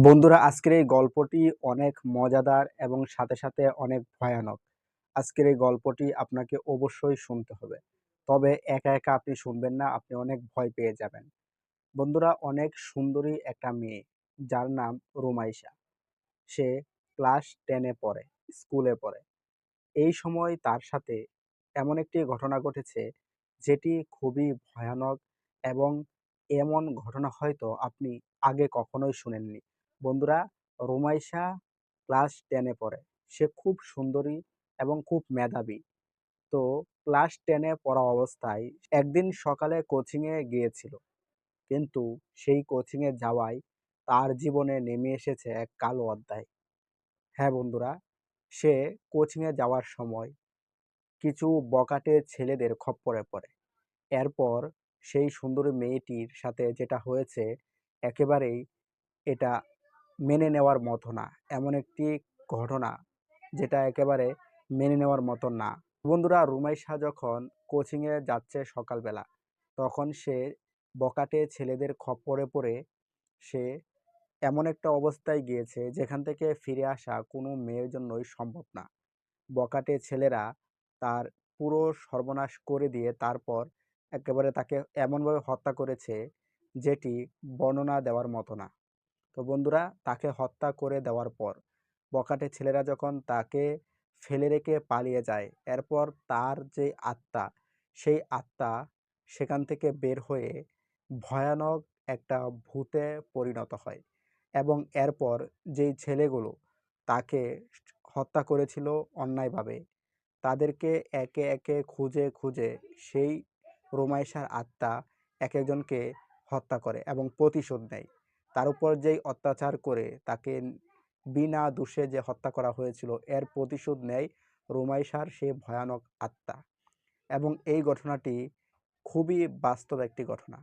বন্ধুরা, আজকের এই গল্পটি অনেক মজাদার এবং সাথে অনেক ভয়ানক। আজকের এই গল্পটি আপনাকে অবশ্যই শুনতে হবে। তবে একা আপনি শুনবেন না, আপনি অনেক ভয় পেয়ে যাবেন। বন্ধুরা, অনেক সুন্দরী একটা মেয়ে যার নাম রুমাইশা। সে ক্লাস 10 এ পড়ে, স্কুলে পড়ে। এই সময় তার সাথে এমন একটি ঘটনা ঘটেছে যেটি খুবই ভয়ানক এবং এমন ঘটনা হয়তো আপনি আগে কখনোই শুনেননি। বন্ধুরা, রুমাইশা ক্লাস 10 এ পড়ে। সে খুব সুন্দরী এবং খুব মেধাবী। তো ক্লাস 10 এ পড়া অবস্থায় একদিন সকালে কোচিংয়ে গিয়েছিল। কিন্তু সেই কোচিংয়ে যাওয়ায় তার জীবনে নেমে এসেছে এক কালো অধ্যায়। হ্যাঁ বন্ধুরা, সে কোচিংয়ে যাওয়ার সময় কিছু বখাটে ছেলেদের খপ্পরে পড়ে। এরপর সেই সুন্দরী মেয়েটির সাথে যেটা হয়েছে একেবারেই এটা মেনে নেওয়ার মতো না। এমন একটি ঘটনা যেটা একেবারে মেনে নেওয়ার মতো না। বন্ধুরা, রুমাইশা যখন কোচিংয়ে যাচ্ছে সকালবেলা, তখন সে বখাটে ছেলেদের খপ্পরে পড়ে সে এমন একটা অবস্থায় গিয়েছে যেখান থেকে ফিরে আসা কোনো মেয়ের জন্যই সম্ভব না। বখাটে ছেলেরা তার পুরো সর্বনাশ করে দিয়ে তারপর একেবারে তাকে এমনভাবে হত্যা করেছে যেটি বর্ণনা দেওয়ার মতো না। তো বন্ধুরা, তাকে হত্যা করে দেওয়ার পর বখাটে ছেলেরা যখন তাকে ফেলে রেখে পালিয়ে যায়, এরপর তার যে আত্মা, সেই আত্মা সেখান থেকে বের হয়ে ভয়ানক একটা ভূতে পরিণত হয়। এবং এরপর যেই ছেলেগুলো তাকে হত্যা করেছিল অন্যায়ভাবে, তাদেরকে একে খুঁজে সেই রোমাইশার আত্মা একেকজনকে হত্যা করে এবং প্রতিশোধ নেয়। তার উপর যেই অত্যাচার করে তাকে বিনা দোষে যে হত্যা করা হয়েছিল, এর প্রতিশোধ নেয় রোমাইশার সে ভয়ানক আত্মা। এবং এই ঘটনাটি খুবই বাস্তব একটি ঘটনা।